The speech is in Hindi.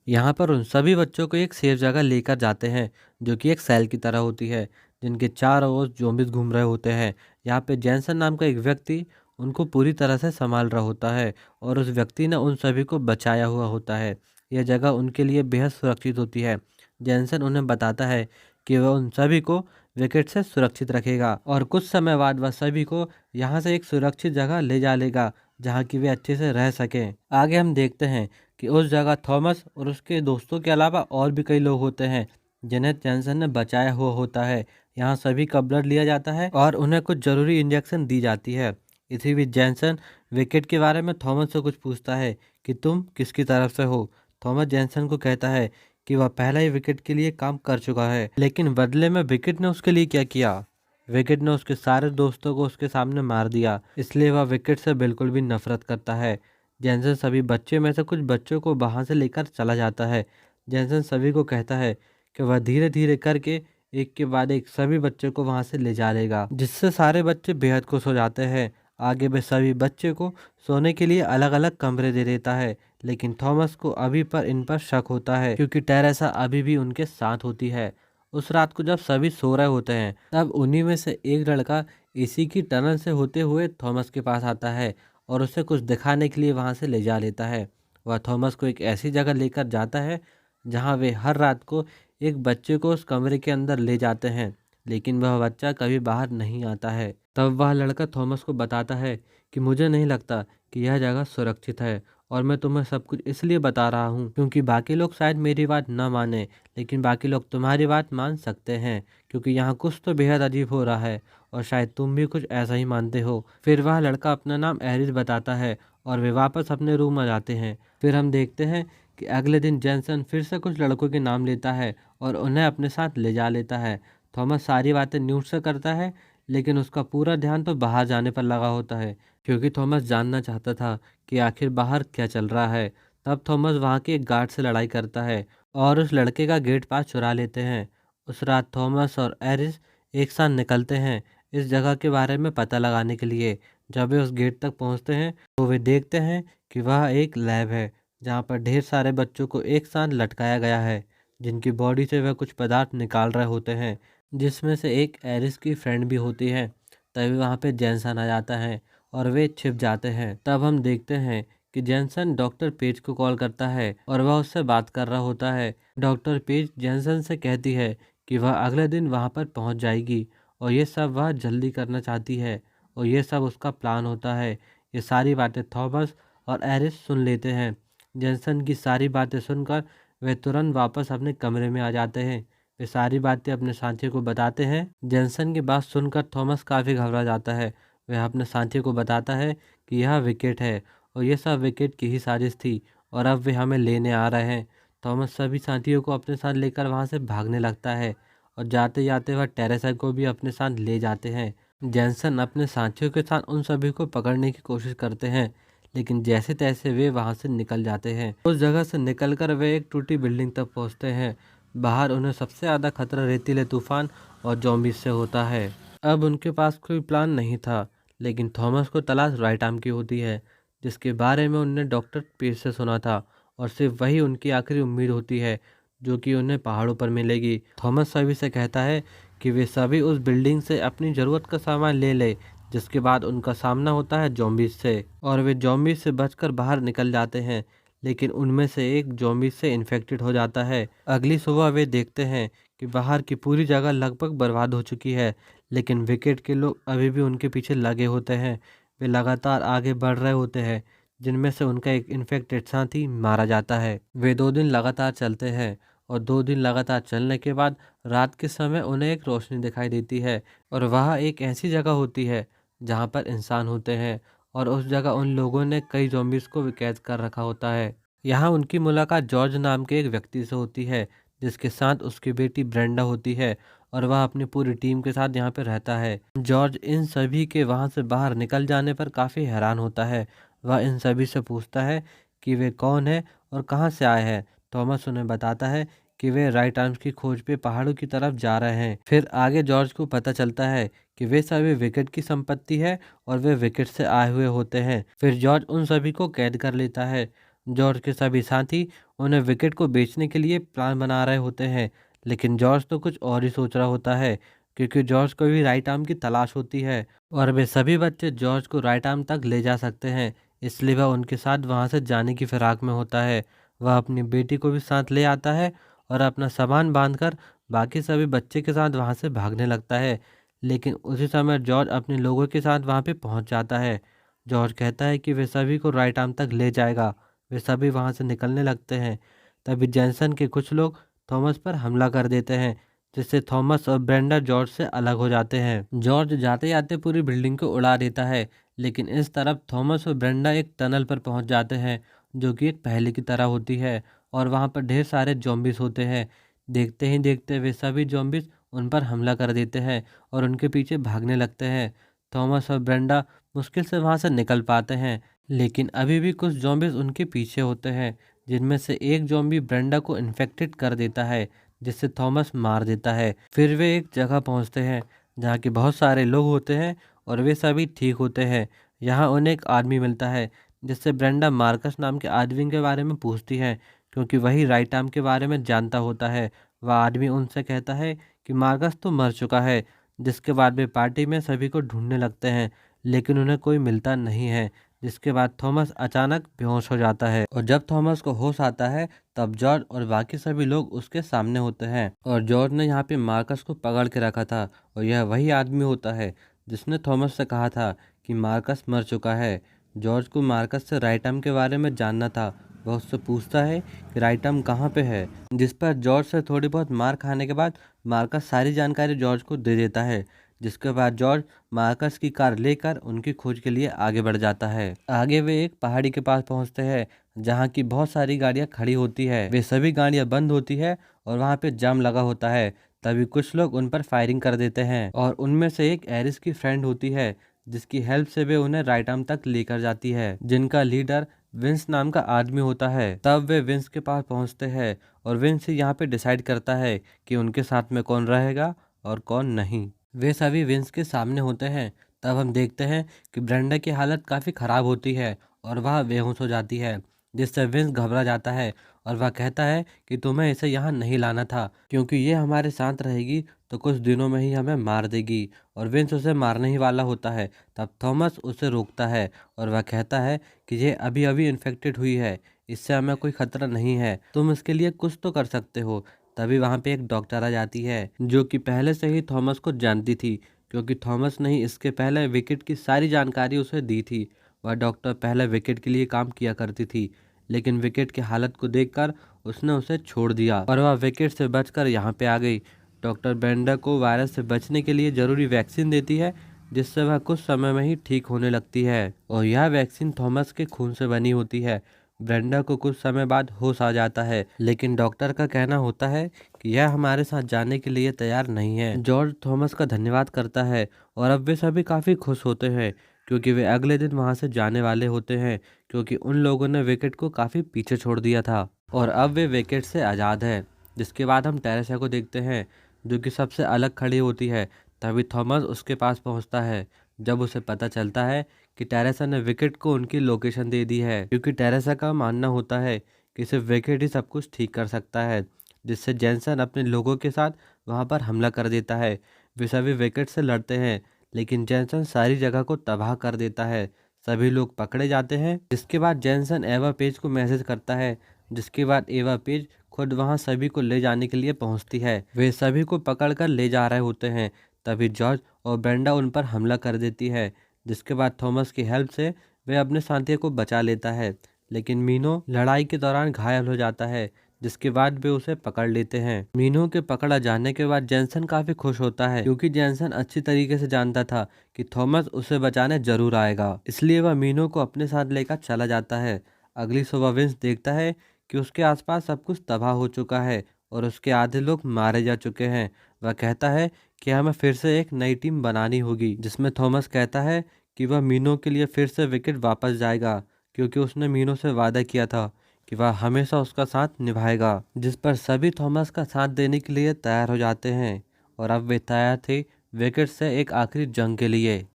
यहाँ पर उन सभी बच्चों को एक सेफ जगह लेकर जाते हैं, जो कि एक सेल की तरह होती है, जिनके चारों ओर ज़ॉम्बीज़ घूम रहे होते हैं। यहाँ पे जैनसन नाम का एक व्यक्ति उनको पूरी तरह से सँभाल रहा होता है और उस व्यक्ति ने उन सभी को बचाया हुआ होता है। यह जगह उनके लिए बेहद सुरक्षित होती है। जैनसन उन्हें बताता है कि वह उन सभी को विकेट से सुरक्षित रखेगा और कुछ समय बाद वह सभी को यहाँ से एक सुरक्षित जगह ले जा लेगा, जहाँ कि वे अच्छे से रह सकें। आगे हम देखते हैं कि उस जगह थॉमस और उसके दोस्तों के अलावा और भी कई लोग होते हैं, जिन्हें जैनसन ने बचाया हुआ होता है। यहाँ सभी का ब्लड लिया जाता है और उन्हें कुछ ज़रूरी इंजेक्शन दी जाती है। इसी बीच जैनसन विकेट के बारे में थॉमस से कुछ पूछता है कि तुम किसकी तरफ से हो। थॉमस जैनसन को कहता है कि वह पहले ही विकेट के लिए काम कर चुका है, लेकिन बदले में विकेट ने उसके लिए क्या किया। विकेट ने उसके सारे दोस्तों को उसके सामने मार दिया, इसलिए वह विकेट से बिल्कुल भी नफरत करता है। जैनसन सभी बच्चे में से कुछ बच्चों को वहाँ से लेकर चला जाता है। जैनसन सभी को कहता है कि वह धीरे धीरे करके एक के बाद एक सभी बच्चों को वहाँ से ले जा लेगा, जिससे सारे बच्चे बेहद खुश हो जाते हैं। आगे वे सभी बच्चे को सोने के लिए अलग अलग कमरे दे देता है, लेकिन थॉमस को अभी पर इन पर शक होता है, क्योंकि टेरेसा अभी भी उनके साथ होती है। उस रात को जब सभी सो रहे होते हैं, तब उन्हीं में से एक लड़का एसी की टनल से होते हुए थॉमस के पास आता है और उसे कुछ दिखाने के लिए वहाँ से ले जा लेता है। वह थॉमस को एक ऐसी जगह लेकर जाता है जहाँ वे हर रात को एक बच्चे को उस कमरे के अंदर ले जाते हैं, लेकिन वह बच्चा कभी बाहर नहीं आता है। तब वह लड़का थॉमस को बताता है कि मुझे नहीं लगता कि यह जगह सुरक्षित है और मैं तुम्हें सब कुछ इसलिए बता रहा हूँ क्योंकि बाकी लोग शायद मेरी बात न माने, लेकिन बाकी लोग तुम्हारी बात मान सकते हैं, क्योंकि यहाँ कुछ तो बेहद अजीब हो रहा है और शायद तुम भी कुछ ऐसा ही मानते हो। फिर वह लड़का अपना नाम एरिस बताता है और वे वापस अपने रूम में जाते हैं। फिर हम देखते हैं कि अगले दिन जैनसन फिर से कुछ लड़कों के नाम लेता है और उन्हें अपने साथ ले जा लेता है। थॉमस सारी बातें न्यूज़ से करता है, लेकिन उसका पूरा ध्यान तो बाहर जाने पर लगा होता है, क्योंकि थॉमस जानना चाहता था कि आखिर बाहर क्या चल रहा है। तब थॉमस वहाँ के एक गार्ड से लड़ाई करता है और उस लड़के का गेट पास चुरा लेते हैं। उस रात थॉमस और एरिस एक साथ निकलते हैं इस जगह के बारे में पता लगाने के लिए। जब वे उस गेट तक पहुँचते हैं तो वे देखते हैं कि वह एक लैब है, जहाँ पर ढेर सारे बच्चों को एक साथ लटकाया गया है, जिनकी बॉडी से वह कुछ पदार्थ निकाल रहे होते हैं, जिसमें से एक एरिस की फ्रेंड भी होती है। तभी वहाँ पे जैनसन आ जाता है और वे छिप जाते हैं। तब हम देखते हैं कि जैनसन डॉक्टर पेज को कॉल करता है और वह उससे बात कर रहा होता है। डॉक्टर पेज जैनसन से कहती है कि वह अगले दिन वहाँ पर पहुँच जाएगी और ये सब वह जल्दी करना चाहती है और ये सब उसका प्लान होता है। ये सारी बातें थॉमस और एरिस सुन लेते हैं। जैनसन की सारी बातें सुनकर वे तुरंत वापस अपने कमरे में आ जाते हैं। वे सारी बातें अपने साथी को बताते हैं। जैनसन की बात सुनकर थॉमस काफ़ी घबरा जाता है। वह अपने साथी को बताता है कि यह विकेट है और यह सब विकेट की ही साजिश थी और अब वे हमें लेने आ रहे हैं। थॉमस सभी साथियों को अपने साथ लेकर वहाँ से भागने लगता है और जाते जाते वह टेरेसा को भी अपने साथ ले जाते हैं। जैनसन अपने साथियों के साथ उन सभी को पकड़ने की कोशिश करते हैं, लेकिन जैसे तैसे वे वहाँ से निकल जाते हैं। उस जगह से निकलकर वे एक टूटी बिल्डिंग तक पहुँचते हैं। बाहर उन्हें सबसे ज़्यादा खतरा रेतीले तूफान और ज़ॉम्बीज़ से होता है। अब उनके पास कोई प्लान नहीं था, लेकिन थॉमस को तलाश राइट आर्म की होती है, जिसके बारे में उन्होंने डॉक्टर पेज से सुना था और सिर्फ वही उनकी आखिरी उम्मीद होती है, जो कि उन्हें पहाड़ों पर मिलेगी। थॉमस सभी से कहता है कि वे सभी उस बिल्डिंग से अपनी ज़रूरत का सामान ले लें, जिसके बाद उनका सामना होता है ज़ॉम्बीज़ से और वे ज़ॉम्बीज़ से बचकर बाहर निकल जाते हैं, लेकिन उनमें से एक ज़ॉम्बीज़ से इन्फेक्टेड हो जाता है। अगली सुबह वे देखते हैं कि बाहर की पूरी जगह लगभग बर्बाद हो चुकी है, लेकिन विकेट के लोग अभी भी उनके पीछे लगे होते हैं। वे लगातार आगे बढ़ रहे होते हैं, जिनमें से उनका एक इन्फेक्टेड साथी मारा जाता है। वे 2 दिन लगातार चलते हैं और 2 दिन लगातार चलने के बाद रात के समय उन्हें एक रोशनी दिखाई देती है और वह एक ऐसी जगह होती है जहाँ पर इंसान होते हैं और उस जगह उन लोगों ने कई ज़ॉम्बीज़ को भी कैद कर रखा होता है। यहाँ उनकी मुलाकात जॉर्ज नाम के एक व्यक्ति से होती है, जिसके साथ उसकी बेटी ब्रेंडा होती है और वह अपनी पूरी टीम के साथ यहाँ पे रहता है। जॉर्ज इन सभी के वहाँ से बाहर निकल जाने पर काफ़ी हैरान होता है। वह इन सभी से पूछता है कि वे कौन है और कहाँ से आए हैं। थॉमस उन्हें बताता है कि वे राइट आर्म्स की खोज पे पहाड़ों की तरफ जा रहे हैं। फिर आगे जॉर्ज को पता चलता है कि वे सभी विकेट की संपत्ति है और वे विकेट से आए हुए होते हैं। फिर जॉर्ज उन सभी को कैद कर लेता है। जॉर्ज के सभी साथी उन्हें विकेट को बेचने के लिए प्लान बना रहे होते हैं। लेकिन जॉर्ज तो कुछ और ही सोच रहा होता है, क्योंकि जॉर्ज को भी राइट आर्म की तलाश होती है और वे सभी बच्चे जॉर्ज को राइट आर्म तक ले जा सकते हैं। इसलिए वह उनके साथ वहाँ से जाने की फिराक में होता है। वह अपनी बेटी को भी साथ ले आता है और अपना सामान बांधकर बाकी सभी बच्चे के साथ वहाँ से भागने लगता है। लेकिन उसी समय जॉर्ज अपने लोगों के साथ वहाँ पे पहुँच जाता है। जॉर्ज कहता है कि वे सभी को राइट आर्म तक ले जाएगा। वे सभी वहाँ से निकलने लगते हैं। तभी जैनसन के कुछ लोग थॉमस पर हमला कर देते हैं, जिससे थॉमस और ब्रेंडा जॉर्ज से अलग हो जाते हैं। जॉर्ज जाते जाते पूरी बिल्डिंग को उड़ा देता है, लेकिन इस तरफ थॉमस और ब्रेंडा एक टनल पर पहुंच जाते हैं, जो कि एक पहेली की तरह होती है और वहां पर ढेर सारे जॉम्बिस होते हैं। देखते ही देखते वे सभी जॉम्बिस उन पर हमला कर देते हैं और उनके पीछे भागने लगते हैं। थॉमस और ब्रेंडा मुश्किल से वहां से निकल पाते हैं, लेकिन अभी भी कुछ जॉम्बिस उनके पीछे होते हैं, जिनमें से एक जॉम्बी ब्रेंडा को इन्फेक्टेड कर देता है, जिससे थॉमस मार देता है। फिर वे एक जगह पहुंचते हैं जहाँ के बहुत सारे लोग होते हैं और वे सभी ठीक होते हैं। यहाँ उन्हें एक आदमी मिलता है, जिससे ब्रेंडा मार्कस नाम के आदमी के बारे में पूछती है, क्योंकि वही राइट आर्म के बारे में जानता होता है। वह आदमी उनसे कहता है कि मार्कस तो मर चुका है। जिसके बाद वे पार्टी में सभी को ढूंढने लगते हैं, लेकिन उन्हें कोई मिलता नहीं है। जिसके बाद थॉमस अचानक बेहोश हो जाता है और जब थॉमस को होश आता है तब जॉर्ज और बाकी सभी लोग उसके सामने होते हैं। और जॉर्ज ने यहाँ पे मार्कस को पकड़ के रखा था और यह वही आदमी होता है जिसने थॉमस से कहा था कि मार्कस मर चुका है। जॉर्ज को मार्कस से राइट आर्म के बारे में जानना था। वह उससे पूछता है कि राइट आर्म कहाँ पे है, जिस पर जॉर्ज से थोड़ी बहुत मार खाने के बाद मार्कस सारी जानकारी जॉर्ज को दे देता है। जिसके बाद जॉर्ज मार्कस की कार लेकर उनकी खोज के लिए आगे बढ़ जाता है। आगे वे एक पहाड़ी के पास पहुंचते हैं, जहां की बहुत सारी गाड़ियां खड़ी होती है। वे सभी गाड़ियां बंद होती है और वहां पे जाम लगा होता है। तभी कुछ लोग उन पर फायरिंग कर देते हैं और उनमें से एक एरिस की फ्रेंड होती है, जिसकी हेल्प से वे उन्हें राइट आर्म तक लेकर जाती है, जिनका लीडर विंस नाम का आदमी होता है। तब वे विंस के पास पहुंचते हैं और विंस यहाँ पे डिसाइड करता है कि उनके साथ में कौन रहेगा और कौन नहीं। वे सभी विंस के सामने होते हैं। तब हम देखते हैं कि ब्रेंडा की हालत काफ़ी ख़राब होती है और वह बेहोश हो जाती है, जिससे विंस घबरा जाता है और वह कहता है कि तुम्हें इसे यहाँ नहीं लाना था, क्योंकि ये हमारे साथ रहेगी तो कुछ दिनों में ही हमें मार देगी। और विंस उसे मारने ही वाला होता है। तब थॉमस उसे रोकता है और वह कहता है कि ये अभी अभी इन्फेक्टेड हुई है, इससे हमें कोई खतरा नहीं है, तुम इसके लिए कुछ तो कर सकते हो। तभी वहाँ पे एक डॉक्टर आ जाती है, जो कि पहले से ही थॉमस को जानती थी, क्योंकि थॉमस ने ही इसके पहले विकेट की सारी जानकारी उसे दी थी। वह डॉक्टर पहले विकेट के लिए काम किया करती थी, लेकिन विकेट की हालत को देखकर उसने उसे छोड़ दिया और वह विकेट से बचकर यहाँ पे आ गई। डॉक्टर बेंडर को वायरस से बचने के लिए ज़रूरी वैक्सीन देती है, जिससे वह कुछ समय में ही ठीक होने लगती है और यह वैक्सीन थॉमस के खून से बनी होती है। ब्रेंडा को कुछ समय बाद होश आ जाता है, लेकिन डॉक्टर का कहना होता है कि यह हमारे साथ जाने के लिए तैयार नहीं है। जॉर्ज थॉमस का धन्यवाद करता है और अब वे सभी काफ़ी खुश होते हैं, क्योंकि वे अगले दिन वहां से जाने वाले होते हैं, क्योंकि उन लोगों ने विकेट को काफ़ी पीछे छोड़ दिया था और अब वे विकेट से आज़ाद है। जिसके बाद हम टेरेसा को देखते हैं, जो कि सबसे अलग खड़ी होती है। तभी थॉमस उसके पास पहुंचता है, जब उसे पता चलता है कि टेरेसा ने विकेट को उनकी लोकेशन दे दी है, क्योंकि टेरेसा का मानना होता है कि सिर्फ विकेट ही सब कुछ ठीक कर सकता है। जिससे जेनसन अपने लोगों के साथ वहां पर हमला कर देता है। वे सभी विकेट से लड़ते हैं, लेकिन जेनसन सारी जगह को तबाह कर देता है। सभी लोग पकड़े जाते हैं। जिसके बाद जेनसन एवा पेज को मैसेज करता है, जिसके बाद एवा पेज खुद वहां सभी को ले जाने के लिए पहुंचती है। वे सभी को पकड़कर ले जा रहे होते हैं। तभी जॉर्ज और ब्रेंडा उन पर हमला कर देती है, जिसके बाद थॉमस की हेल्प से वे अपने साथी को बचा लेता है। लेकिन मीनो लड़ाई के दौरान घायल हो जाता है, जिसके बाद वे उसे पकड़ लेते हैं। मीनो के पकड़ा जाने के बाद जेनसन काफी खुश होता है, क्योंकि जेनसन अच्छी तरीके से जानता था कि थॉमस उसे बचाने जरूर आएगा। इसलिए वह मीनो को अपने साथ लेकर चला जाता है। अगली सुबह विंस देखता है कि उसके आसपास सब कुछ तबाह हो चुका है और उसके आधे लोग मारे जा चुके हैं। वह कहता है कि हमें फिर से एक नई टीम बनानी होगी, जिसमें थॉमस कहता है कि वह मीनो के लिए फिर से विकेट वापस जाएगा, क्योंकि उसने मीनो से वादा किया था कि वह हमेशा उसका साथ निभाएगा। जिस पर सभी थॉमस का साथ देने के लिए तैयार हो जाते हैं और अब वे तैयार थे विकेट से एक आखिरी जंग के लिए।